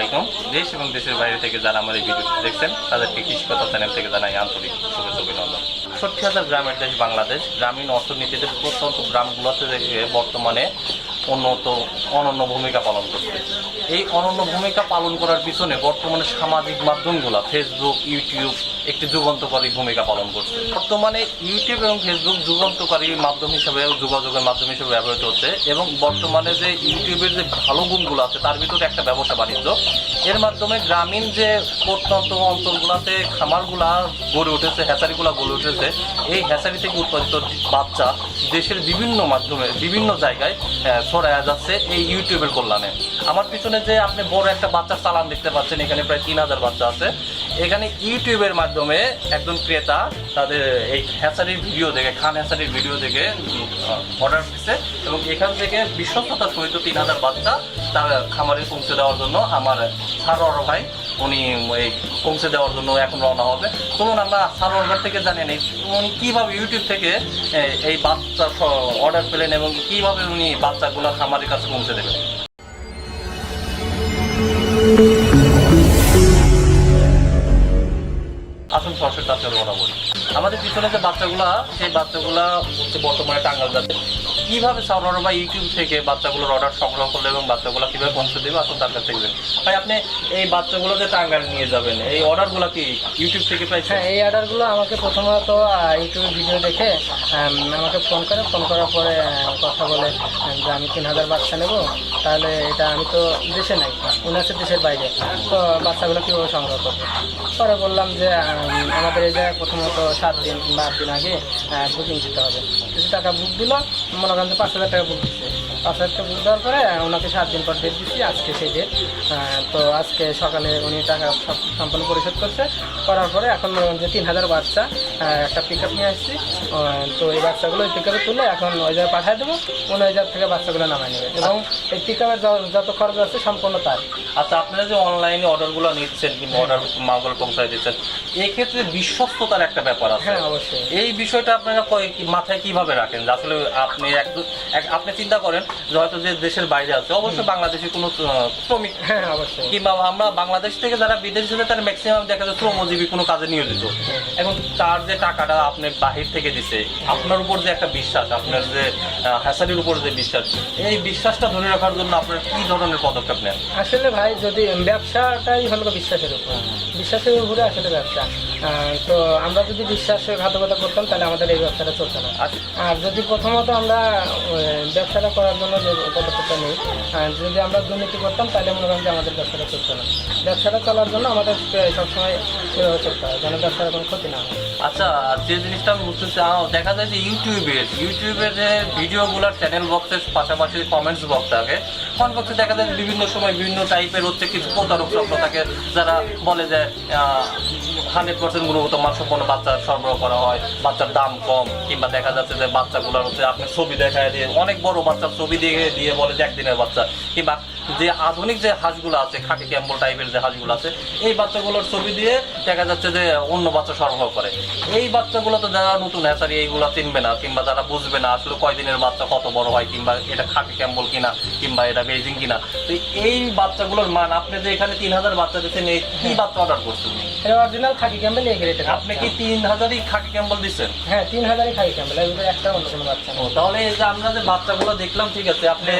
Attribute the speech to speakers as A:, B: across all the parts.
A: আলাইকুম। দেশ এবং দেশের বাইরে থেকে যারা আমার এই ভিডিওটি দেখছেন তাদেরকে কৃষি কথা চ্যানেল থেকে জানাই আন্তরিক শুভেচ্ছা অভিনন্দন। ৬০,০০০ গ্রামের দেশ বাংলাদেশ। গ্রামীণ অর্থনীতিতে প্রত্যন্ত গ্রামগুলোতে দেখে বর্তমানে অনন্য ভূমিকা পালন করছে। এই অনন্য ভূমিকা পালন করার পিছনে বর্তমানে সামাজিক মাধ্যমগুলো ফেসবুক, ইউটিউব একটি যুগান্তকারী ভূমিকা পালন করছে। বর্তমানে ইউটিউব এবং ফেসবুক যুগান্তকারী মাধ্যম হিসেবে, যোগাযোগের মাধ্যম হিসেবে ব্যবহৃত হচ্ছে এবং বর্তমানে যে ইউটিউবের যে ভালো গুণগুলো আছে তার ভিতরে একটা ব্যবসা বাণিজ্য। এর মাধ্যমে গ্রামীণ যে প্রত্যন্ত অঞ্চলগুলোতে খামারগুলা গড়ে উঠেছে, হ্যাচারিগুলো গড়ে উঠেছে, এই হ্যাচারি থেকে উৎপাদিত বাচ্চা দেশের বিভিন্ন জায়গায় ছড়ায়া যাচ্ছে এই ইউটিউবের কল্যাণে। আমার পিছনে যে আপনি বড় একটা বাচ্চার চালান দেখতে পাচ্ছেন, এখানে প্রায় ৩,০০০ বাচ্চা আছে। এখানে ইউটিউবের মাধ্যমে একজন ক্রেতা তাদের এই হ্যাচারির ভিডিও দেখে, খান হ্যাচারির ভিডিও দেখে অর্ডার দিচ্ছে এবং এখান থেকে বিশ্বস্ততার সহিত ৩,০০০ বাচ্চা তার খামারে পৌঁছে দেওয়ার জন্য আমার সারোয়ার ভাই উনি এই পৌঁছে দেওয়ার জন্য এখন রওনা হবে। চলুন আমরা সারোয়ার ভাই থেকে জানিয়ে নিই উনি কীভাবে ইউটিউব থেকে এই বাচ্চা অর্ডার পেলেন এবং কীভাবে উনি বাচ্চাগুলো খামারের কাছে পৌঁছে দেবেন। আসুন সরাসরি তার সাথে কথা বলি। আমাদের পিছনে যে বাচ্চাগুলা, সেই বাচ্চাগুলা হচ্ছে বর্তমানে টাঙ্গাইল যাচ্ছে। কীভাবে সারোয়ার ভাই ইউটিউব থেকে বাচ্চাগুলোর অর্ডার সংগ্রহ করলে এবং বাচ্চাগুলো কীভাবে পৌঁছে দেবে, আসুন তার কাছ থেকে দেবেন। ভাই আপনি এই বাচ্চাগুলো যে টাঙ্গাইল নিয়ে যাবেন, এই অর্ডারগুলো কি ইউটিউব থেকে পাইছেন?
B: হ্যাঁ, এই অর্ডারগুলো আমাকে প্রথমত ইউটিউবে ভিডিও দেখে আমাকে ফোন করার পরে কথা বলে যে আমি ৩,০০০ বাচ্চা নেব, তাহলে এটা আমি তো দেশে নাই, উনি আছে দেশের বাইরে, তো বাচ্চাগুলো কীভাবে সংগ্রহ করবো। পরে বললাম যে আমাদের এই জায়গায় প্রথমত 7 দিন বা 8 দিন আগে বুকিং দিতে হবে। কিছু টাকা বুক দিল, মনে করেন যে 5,০০০ টাকা বুক দিচ্ছে। 5,০০০ টাকা বুক দেওয়ার পরে ওনাকে 7 দিন পর ডেট দিচ্ছি, আজকে সেই ডেট। তো আজকে সকালে উনি টাকা সব সম্পূর্ণ পরিশোধ করার পরে এখন মনে করেন যে 3,০০০ বাচ্চা একটা পিক আপ নিয়ে আসছি। তো এই বাচ্চাগুলো ওই পিক আপে তুলে এখন ওই জায়গায় পাঠিয়ে দেবো, উনি ওই জায়গা থেকে বাচ্চাগুলো নামায় নেবে এবং এই পিক আপের যত খরচ আছে সম্পূর্ণ তার।
A: আচ্ছা, আপনারা যে অনলাইনে অর্ডারগুলো নিচ্ছেন কিংবা অর্ডার মালগুলো পৌঁছায় দিচ্ছেন, এই ক্ষেত্রে বিশ্বস্ততার একটা ব্যাপার আছে।
B: হ্যাঁ, অবশ্যই।
A: এই বিষয়টা আপনারা মাথায় কিভাবে রাখেন যে আসলে আপনি চিন্তা করেন যে হয়তো যে দেশের বাইরে আছে, অবশ্যই বাংলাদেশে কোনো শ্রমিক,
B: হ্যাঁ অবশ্যই,
A: কিংবা আমরা বাংলাদেশ থেকে যারা বিদেশে যেতে তারা ম্যাক্সিমাম দেখা যায় শ্রমজীবী কোনো কাজে নিয়োজিত। এখন তার যে টাকাটা আপনি বাহির থেকে দিছে, আপনার উপর যে একটা বিশ্বাস, আপনার যে হ্যাচারির উপর যে বিশ্বাস, এই বিশ্বাসটা ধরে রাখার জন্য আপনার কি ধরনের পদক্ষেপ নেন?
B: আসলে ভাই, যদি ব্যবসাটাই হলো বিশ্বাসের উপরে আসলে ব্যবসা। তো আমরা যদি বিশ্বাসঘাতকতা করতাম তাহলে আমাদের এই ব্যবসাটা চলতো না। আর যদি প্রথমত আমরা ব্যবসাটা করার জন্য যে পদক্ষেপটা নিই, যদি আমরা দুর্নীতি করতাম তাহলে মনে করেন যে আমাদের ব্যবসাটা চলতো না। ব্যবসাটা চলার জন্য আমাদের সবসময় সেভাবে চলতে হয় যেন ব্যবসার কোনো ক্ষতি না হয়।
A: আচ্ছা, যে জিনিসটা আমি বুঝতেছি, দেখা যায় যে ইউটিউবের যে ভিডিওগুলোর চ্যানেল বক্সের পাশাপাশি কমেন্টস বক্স থাকে, কমেন্ট বক্সে দেখা যায় বিভিন্ন সময় বিভিন্ন টাইপের হচ্ছে কিছু প্রতারক চক্র থাকে যারা বলে যে 100% গুণগত মানসম্পন্ন বাচ্চা সরবরাহ করা হয়, বাচ্চার দাম কম, কিংবা দেখা যাচ্ছে যে বাচ্চাগুলোর হচ্ছে আপনি ছবি দেখায় দিয়ে অনেক বড় বাচ্চার ছবি দিয়ে বলে যে 1 দিনের বাচ্চা, কিংবা যে আধুনিক যে হাঁসগুলো আছে, খাকি ক্যাম্বল টাইপের যে হাঁসগুলো আছে, এই বাচ্চাগুলোর ছবি দিয়ে দেখা যাচ্ছে যে অন্য বাচ্চা সরবরাহ করে। এই বাচ্চাগুলো তো যারা নতুন হ্যাচারি এইগুলো চিনবে না, কিংবা যারা বুঝবে না আসলে কয়দিনের বাচ্চা কত বড় হয়, কিংবা এটা খাকি ক্যাম্বল কিনা, কিংবা এটা বেজিং কিনা। তো এই বাচ্চাগুলোর মান, আপনি যে এখানে 3,০০০ বাচ্চা দিচ্ছেন, এই কি বাচ্চা অর্ডার করছেন?
B: এটা অরিজিনাল খাকি ক্যাম্বেল এই গ্রেডের।
A: আপনি কি 3,০০০ই খাকি ক্যাম্বল দিচ্ছেন?
B: হ্যাঁ, 3,০০০ই খাকি ক্যাম্বেল, এর ভিতরে একটা অন্য কোনো বাচ্চা নেই।
A: তাহলে এই যে আমরা যে বাচ্চাগুলো দেখলাম, ঠিক আছে, আপনি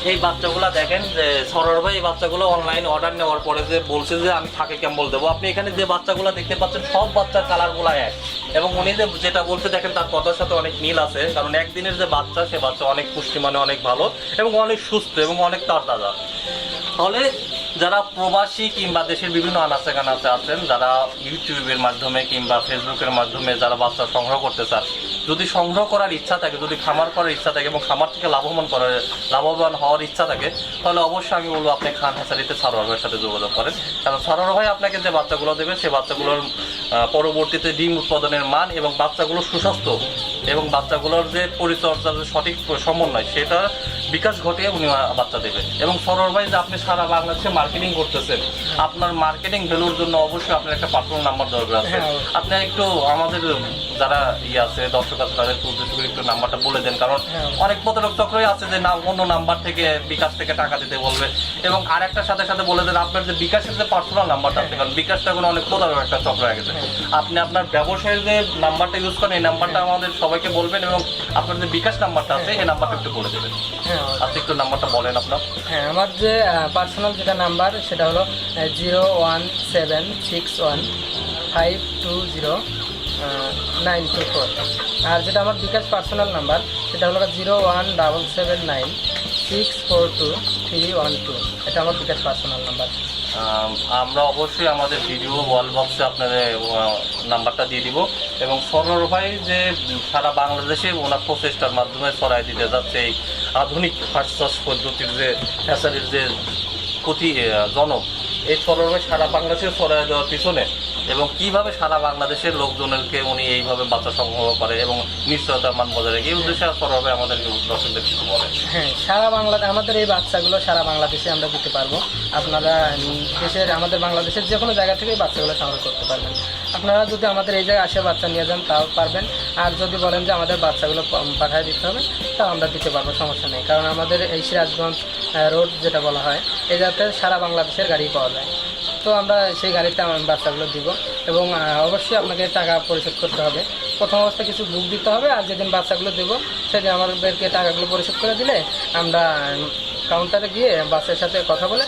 A: এই বাচ্চাগুলো দেখেন যে সরোয়ার ভাই এই বাচ্চাগুলো অনলাইন অর্ডার নেওয়ার পরে যে বলছে যে আমি খাকি ক্যাম্বল দেবো, আপনি এখানে যে বাচ্চাগুলো দেখতে পাচ্ছেন সব বাচ্চার কালারগুলো এক, এবং উনি যেটা বলতে দেখেন তার কথার সাথে অনেক মিল আছে, কারণ একদিনের যে বাচ্চা, সে বাচ্চা অনেক পুষ্টি মানে অনেক ভালো এবং অনেক সুস্থ এবং অনেক তাজা। তাহলে যারা প্রবাসী কিংবা দেশের বিভিন্ন আনাচে কানাচে আছেন, যারা ইউটিউবের মাধ্যমে কিংবা ফেসবুকের মাধ্যমে যারা বাচ্চা সংগ্রহ করতে চান, যদি সংগ্রহ করার ইচ্ছা থাকে, যদি খামার করার ইচ্ছা থাকে এবং খামার থেকে লাভবান হওয়ার ইচ্ছা থাকে, তাহলে অবশ্যই আমি বলবো আপনি খান হ্যাচারিতে সারোয়ার ভাইয়ের সাথে যোগাযোগ করেন। কারণ সারোয়ার ভাই আপনাকে যে বাচ্চাগুলো দেবে, সে বাচ্চাগুলোর পরবর্তীতে ডিম উৎপাদনের মান এবং বাচ্চাগুলো সুস্বাস্থ্য এবং বাচ্চাগুলোর যে পরিচর্যার যে সঠিক সমন্বয় সেটা বিকাশ ঘটিয়ে উনি বাচ্চা দেবে। এবং সরোয়ার ভাই যে আপনি সারা বাংলাদেশে মার্কেটিং করতেছেন, আপনার মার্কেটিং ভ্যালুর জন্য অবশ্যই আপনার একটা পার্সোনাল নাম্বার দরকার আছে। আপনি একটু আমাদের যারা আছে দর্শক আছে তাদের উদ্দেশ্য করে একটু নাম্বারটা বলে দেন, কারণ অনেক প্রতারক চক্রই আছে যে না অন্য নাম্বার থেকে বিকাশ থেকে টাকা দিতে বলবে। এবং আরেকটার সাথে সাথে বলে দেন আপনার যে বিকাশের যে পার্সোনাল নাম্বারটা আছে, কারণ বিকাশটা এখন অনেক প্রতারক একটা চক্র হয়ে গেছে। আপনি আপনার ব্যবসায়ের যে নাম্বারটা ইউজ করেন এই নাম্বারটা আমাদের সবাইকে বলবেন, এবং আপনার যে বিকাশ নাম্বারটা আছে এই নাম্বারটা একটু বলে দেবেন। আপনি একটু নাম্বারটা বলেন আপনার।
B: হ্যাঁ, আমার যে পার্সোনাল যেটা নাম্বার সেটা হলো 01761520924। আর যেটা আমার বিকাশ পার্সোনাল নাম্বার সেটা হলো 01779642312। এটা আমার বিকাশ পার্সোনাল নাম্বার।
A: আমরা অবশ্যই আমাদের ভিডিও ওয়াল বক্সে আপনাদের নাম্বারটা দিয়ে দিব। এবং সরোয়ার ভাই যে সারা বাংলাদেশে ওনার প্রচেষ্টার মাধ্যমে ছড়াই দিতে যাচ্ছে এই আধুনিক হাঁস চাষ পদ্ধতির যে হ্যাচারির যে প্রতি জনক, এই সরোয়ার ভাই সারা বাংলাদেশে ছড়াই দেওয়ার পিছনে এবং কিভাবে সারা বাংলাদেশের লোকজনকে উনি এইভাবে বাচ্চা সংগ্রহ করে এবং নিশ্চয়তার মান বজায় রাখে, এই উদ্দেশ্যে সরোয়ার ভাই আমাদেরকে দর্শকদের কিছু বলে।
B: হ্যাঁ, সারা বাংলাদেশ আমাদের এই বাচ্চাগুলো সারা বাংলাদেশে আমরা দিতে পারবো। আপনারা আমাদের বাংলাদেশের যে কোনো জায়গা থেকে এই বাচ্চাগুলো সংগ্রহ করতে পারবেন। আপনারা যদি আমাদের এই জায়গায় আসে বাচ্চা নিয়ে যান তাও পারবেন, আর যদি বলেন যে আমাদের বাচ্চাগুলো পাঠিয়ে দিতে হবে তাও আমরা দিতে পারবো, সমস্যা নেই। কারণ আমাদের এই সিরাজগঞ্জ রোড যেটা বলা হয় এই যাতে সারা বাংলাদেশের গাড়ি পাওয়া যায়, তো আমরা সেই গাড়িতে বাচ্চাগুলো দিব। এবং অবশ্যই আপনাকে টাকা পরিশোধ করতে হবে। প্রথম অবস্থায় কিছু বুক দিতে হবে, আর যেদিন বাচ্চাগুলো দেবো সেদিন আমাদেরকে টাকাগুলো পরিশোধ করে দিলে আমরা কাউন্টারে গিয়ে বাসের সাথে কথা বলে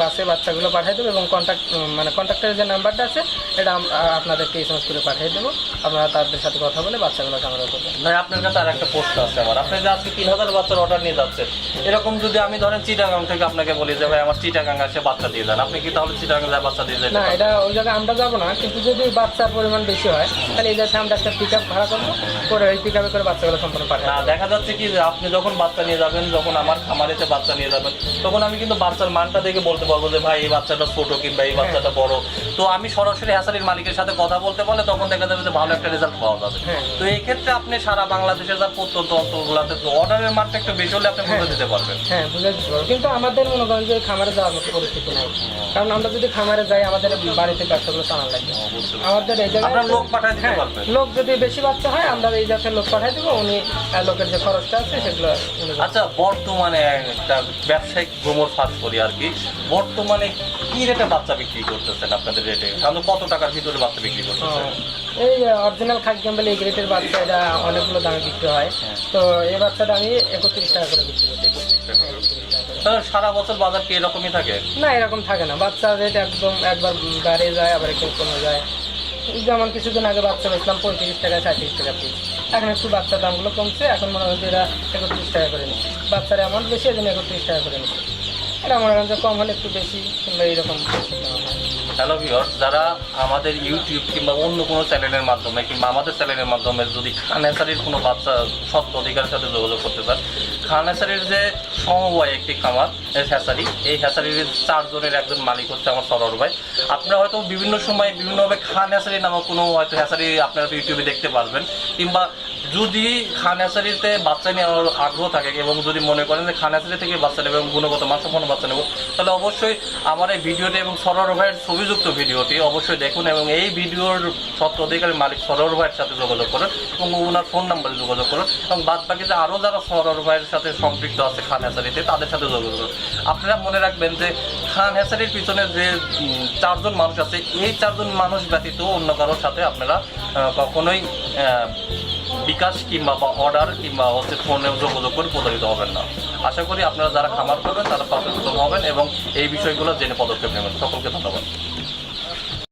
B: বাসে বাচ্চাগুলো পাঠিয়ে দেবো। এবং কন্ট্রাক্টরের যে নাম্বারটা আছে এটা আপনাদেরকে এই সমস্ত করে পাঠিয়ে দেবো। আপনারা তাদের সাথে কথা বলে বাচ্চাগুলো সংগ্রহ করবেন।
A: ভাই আপনার কাছে আর একটা প্রশ্ন আছে আমার, আপনি যে আজকে 3000 বাচ্চার অর্ডার নিয়ে যাচ্ছেন, এরকম যদি আমি ধরেন চিটাগাং থেকে আপনাকে বলি যে ভাই আমার চিটাগাং আসে বাচ্চা দিয়ে যান, আপনি কি তাহলে চিটাগাং যায় বাচ্চা দিয়ে যাবেন?
B: না, এটা ওই জায়গায় আমরা যাবো না, কিন্তু যদি বাচ্চার পরিমাণ বেশি হয় তাহলে এই জায়গায় আমরা একটা পিক আপ ভাড়া করবো, করে ওই পিক আপে করে বাচ্চাগুলো সম্পূর্ণ পাঠাবো।
A: না, দেখা যাচ্ছে কি যে আপনি যখন বাচ্চা নিয়ে যাবেন, যখন আমার খামারেতে বাচ্চা নিয়ে যাবেন, তখন আমি কিন্তু বাচ্চার মানটা দেখে বলতে পারবো যে ভাই এই বাচ্চাটা ছোট কিংবা এই বাচ্চাটা বড়। তো আমি সরাসরি হ্যাচারির মালিকের সাথে কথা বলতে পারলে তখন দেখা যাবে যে ভালো একটা রেজাল্ট পাওয়া যাবে। তো এই ক্ষেত্রে আপনি সারা বাংলাদেশের যা প্রত্যন্ত অঞ্চলগুলোতে অর্ডারের মানটা একটু বেশি হলে আপনি বুঝে দিতে পারবেন।
B: হ্যাঁ, বুঝে দিতে পারবো, কিন্তু আমাদের মনে করেন যে খামারে যাওয়ার মতো পরিস্থিতি নাই। কারণ আমরা যদি খামারে যাই আমাদের বাড়িতে বাচ্চাগুলো টানা লাগবে। আমাদের এই জায়গায়
A: আপনার লোক পাঠিয়ে দিতে পারবেন।
B: লোক যদি বেশি বাচ্চা হয় আমরা এই জায়গায় লোক পাঠিয়ে দেবো, উনি লোকের যে খরচটা আছে সেগুলো।
A: আচ্ছা, বর্তমানে একটা ব্যবসায়িক ভ্রমণ ফার্স্ট করি আর কি, বর্তমানে কি রেটে বাচ্চা বিক্রি করতেছেন আপনাদের রেটে? তাহলে কত টাকার ভিতরে বাচ্চা বিক্রি করতেছেন?
B: এই অরিজিনাল খাকি ক্যাম্বেল এই গ্রেটের বাচ্চা এটা অনেকগুলো দামে বিক্রি হয়। তো এই বাচ্চাটা আমি 31 টাকা করে বিক্রি করতে।
A: সারা বছর বাজার কি এরকমই থাকে?
B: না, এরকম থাকে না, বাচ্চার রেট একদম একবার বাড়ে যায় আবার একটু কমে যায়। যেমন কিছুদিন আগে বাচ্চা বেচলাম 35 টাকা 37 টাকা পিস, এখন একটু বাচ্চার দামগুলো কমছে, এখন মনে হয় যে এরা 31 টাকা করে নিচ্ছে। বাচ্চার অ্যামাউন্ট বেশি, এই জন্য 31 টাকা করে নিচ্ছে। এটা মনে হয় যে কম হলে একটু বেশি কিংবা এইরকম।
A: হ্যালো ভিউয়ার্স, যারা আমাদের ইউটিউব কিংবা অন্য কোনো চ্যানেলের মাধ্যমে কিংবা আমাদের চ্যানেলের মাধ্যমে যদি খান হ্যাচারির কোনো বাচ্চা সত্য অধিকারের সাথে যোগাযোগ করতে চান, খান হ্যাচারির যে সমবায় একটি খামার হ্যাচারি, এই হ্যাচারির 4 জনের একজন মালিক হচ্ছে আমার সরোয়ার ভাই। আপনারা হয়তো বিভিন্ন সময় বিভিন্নভাবে খান হ্যাচারি নামক কোনো হয়তো হ্যাচারি আপনারা ইউটিউবে দেখতে পারবেন, কিংবা যদি খান হ্যাচারিতে বাচ্চা নেওয়ার আগ্রহ থাকে এবং যদি মনে করেন যে খান হ্যাচারি থেকে বাচ্চা নেবে এবং গুণগত মানসম্পন্ন বাচ্চা নেব, তাহলে অবশ্যই আমার এই ভিডিওটি এবং সরোয়ার ভাইয়ের ছবিযুক্ত ভিডিওটি অবশ্যই দেখুন এবং এই ভিডিওর সত্য অধিকারী মালিক সরোয়ার ভাইয়ের সাথে যোগাযোগ করুন এবং ওনার ফোন নাম্বারে যোগাযোগ করুন এবং বাদ বাকি যে আরও যারা সরোয়ার ভাইয়ের সাথে সম্পৃক্ত আছে খান হ্যাচারিতে তাদের সাথে যোগাযোগ করুন। আপনারা মনে রাখবেন যে খান হ্যাচারির পিছনে যে 4 জন মানুষ আছে, এই 4 জন মানুষ ব্যতীত অন্য কারোর সাথে আপনারা কখনোই বিকাশ কিংবা অর্ডার কিংবা ফোনে যোগাযোগ করে প্রতারিত হবেন না। আশা করি আপনারা যারা খামার করবেন তারা সচেতন হবেন এবং এই বিষয়গুলো জেনে পদক্ষেপ নেবেন। সকলকে ধন্যবাদ।